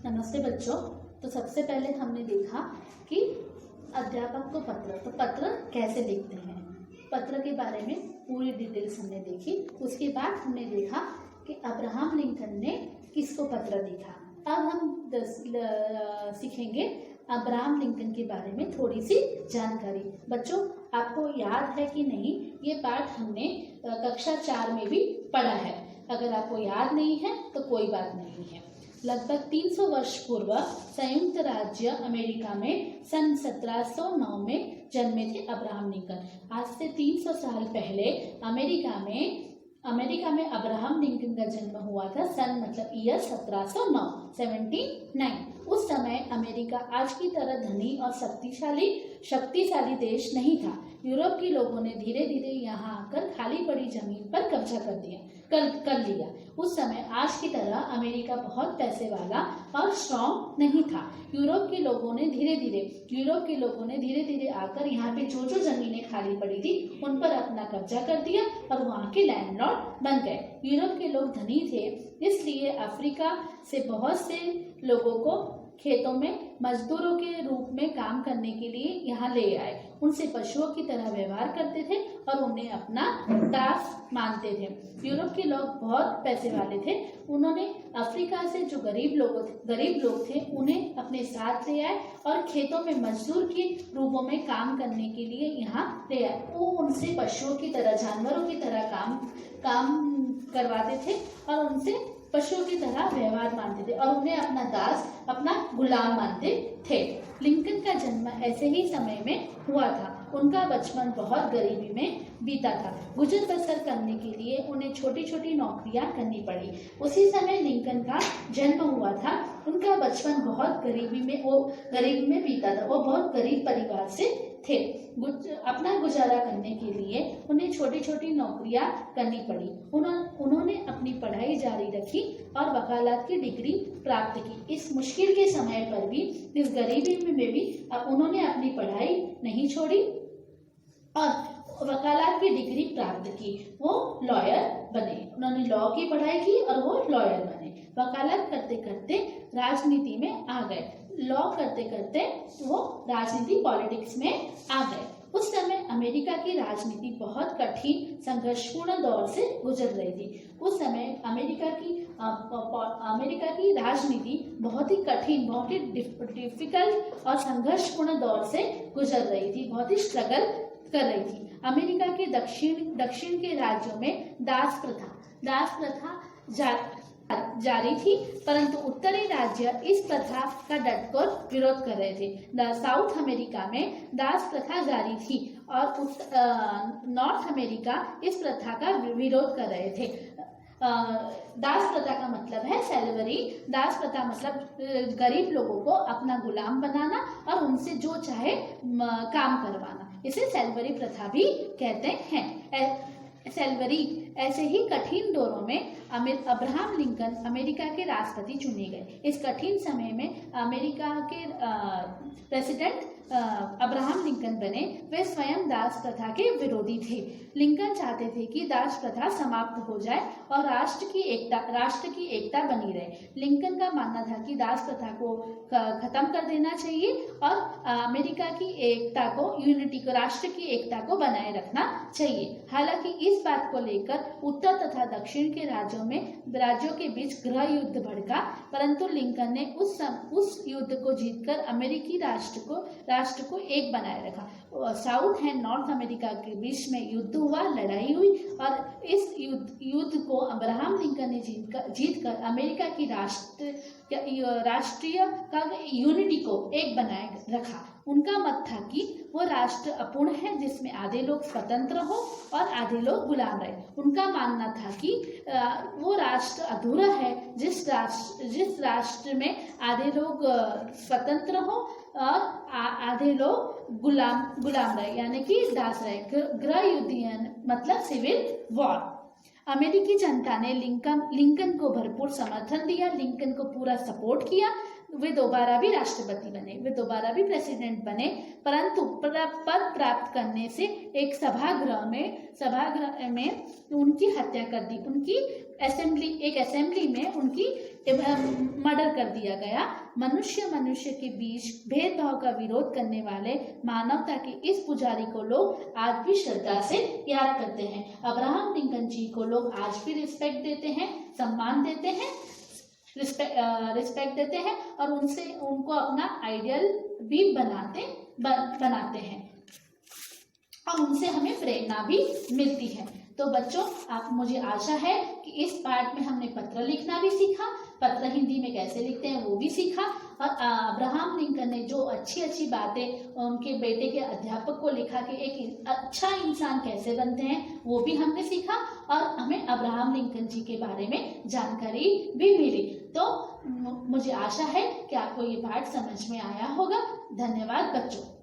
नमस्ते बच्चों। तो सबसे पहले हमने देखा कि अध्यापक को तो पत्र कैसे लिखते हैं, पत्र के बारे में पूरी डिटेल्स हमने देखी। उसके बाद हमने देखा कि अब्राहम लिंकन ने किसको पत्र लिखा। अब हम सीखेंगे अब्राहम लिंकन के बारे में थोड़ी सी जानकारी। बच्चों, आपको याद है कि नहीं, ये पाठ हमने कक्षा 4 में भी पढ़ा है। अगर आपको याद नहीं है तो कोई बात नहीं है। लगभग 300 वर्ष पूर्व संयुक्त राज्य अमेरिका में सन 1709 में जन्मे थे अब्राहम लिंकन। आज से 300 साल पहले अमेरिका में अब्राहम लिंकन का जन्म हुआ था। सन मतलब ईयर 1709। उस समय अमेरिका आज की तरह धनी और शक्तिशाली देश नहीं था। यूरोप के लोगों ने धीरे धीरे यहाँ आकर खाली पड़ी जमीन पर कब्जा कर लिया। उस समय आज की तरह अमेरिका बहुत पैसे वाला और स्ट्रॉन्ग नहीं था। यूरोप के लोगों ने धीरे धीरे आकर यहाँ पे जो जमीनें खाली पड़ी थी उन पर अपना कब्जा कर दिया और वहाँ के लैंडलॉर्ड बन गए। यूरोप के लोग धनी थे, इसलिए अफ्रीका से बहुत से लोगों को खेतों में मजदूरों के रूप में काम करने के लिए यहाँ ले आए। उनसे पशुओं की तरह व्यवहार करते थे और उन्हें अपना दास मानते थे। यूरोप के लोग बहुत पैसे वाले थे। उन्होंने अफ्रीका से जो गरीब लोग थे उन्हें अपने साथ ले आए और खेतों में मजदूर के रूपों में काम करने के लिए यहाँ ले आए। वो उनसे पशुओं की तरह, जानवरों की तरह काम करवाते थे और उनसे पशुओं की तरह व्यवहार मानते थे और उन्हें अपना दास, अपना गुलाम मानते थे। लिंकन का जन्म ऐसे ही समय में हुआ था। उनका बचपन बहुत गरीबी में बीता था। गुजर बसर करने के लिए उन्हें छोटी छोटी नौकरियां करनी पड़ी। उसी समय लिंकन का जन्म हुआ था। उनका बचपन बहुत गरीबी में बीता था। वो बहुत गरीब परिवार से थे। अपना गुजारा करने के लिए उन्हें छोटी छोटी नौकरियां करनी पड़ी। उन्होंने अपनी पढ़ाई जारी रखी और वकालत की डिग्री प्राप्त की। इस मुश्किल के समय पर भी, इस गरीबी में भी उन्होंने अपनी पढ़ाई नहीं छोड़ी और वकालत की डिग्री प्राप्त की। वो लॉयर बने। उन्होंने लॉ की पढ़ाई की और वो लॉयर बने। वकालत करते करते राजनीति में आ गए। लॉ करते करते वो पॉलिटिक्स में आ गए। उस समय अमेरिका की राजनीति बहुत कठिन, संघर्षपूर्ण दौर से गुजर रही थी। उस समय अमेरिका की राजनीति बहुत ही कठिन, बहुत ही डिफिकल्ट और संघर्षपूर्ण दौर से गुजर रही थी, बहुत ही स्ट्रगल कर रही थी। अमेरिका के दक्षिण के राज्यों में दास प्रथा जारी थी, परंतु उत्तरी राज्य इस प्रथा का डटकर विरोध कर रहे थे। साउथ अमेरिका में दास प्रथा जारी थी और नॉर्थ अमेरिका इस प्रथा का विरोध कर रहे थे। दास प्रथा का मतलब है सैलरी। दास प्रथा मतलब गरीब लोगों को अपना गुलाम बनाना और उनसे जो चाहे काम करवाना। इसे सैलरी प्रथा भी कहते हैं। ऐसे ही कठिन दौरों में अब्राहम लिंकन अमेरिका के राष्ट्रपति चुने गए। इस कठिन समय में अमेरिका के प्रेसिडेंट अब्राहम लिंकन बने। वे स्वयं दास प्रथा के विरोधी थे। लिंकन चाहते थे कि दास प्रथा समाप्त हो जाए और राष्ट्र की एकता बनी रहे। लिंकन का मानना था कि दास प्रथा को खत्म कर देना चाहिए और अमेरिका की एकता को, राष्ट्र की एकता को बनाए रखना चाहिए। हालांकि इस बात को लेकर उत्तर तथा दक्षिण के राज्यों के बीच गृह युद्ध भड़का, परंतु लिंकन ने उस युद्ध को जीतकर अमेरिकी राष्ट्र को एक बनाए रखा। साउथ एंड नॉर्थ अमेरिका के बीच में युद्ध हुआ, लड़ाई हुई और इस युद्ध को अब्राहम लिंकन ने जीतकर अमेरिका की राष्ट्रीय यूनिटी को एक बनाए रखा। उनका मत था कि वो राष्ट्र अपूर्ण है जिसमें आधे लोग स्वतंत्र हो और आधे लोग गुलाम रहे। उनका मानना था कि वो राष्ट्र अधूरा है जिस राष्ट्र में आधे लोग स्वतंत्र हो और आधे लोग गुलाम रहे, यानी कि दास रहे। गृह युद्ध मतलब सिविल वॉर। अमेरिकी जनता ने लिंकन को भरपूर समर्थन दिया, लिंकन को पूरा सपोर्ट किया। वे दोबारा भी राष्ट्रपति बने, वे दोबारा भी प्रेसिडेंट बने, परंतु पद प्राप्त करने से एक सभागृह में उनकी हत्या कर दी। उनकी असेंबली में उनकी मर्डर कर दिया गया। मनुष्य मनुष्य के बीच भेदभाव का विरोध करने वाले मानवता के इस पुजारी को लोग आज भी श्रद्धा से याद करते हैं। अब्राहम लिंकन जी को लोग आज भी रिस्पेक्ट देते हैं, सम्मान देते हैं, रिस्पेक्ट देते हैं और उनको अपना आइडियल भी बनाते हैं और उनसे हमें प्रेरणा भी मिलती है। तो बच्चों, मुझे आशा है कि इस पार्ट में हमने पत्र लिखना भी सीखा, पत्र हिंदी में कैसे लिखते हैं वो भी सीखा, और अब्राहम लिंकन ने जो अच्छी अच्छी बातें उनके बेटे के अध्यापक को लिखा कि एक अच्छा इंसान कैसे बनते हैं वो भी हमने सीखा और हमें अब्राहम लिंकन जी के बारे में जानकारी भी मिली। तो मुझे आशा है कि आपको ये पाठ समझ में आया होगा। धन्यवाद बच्चों।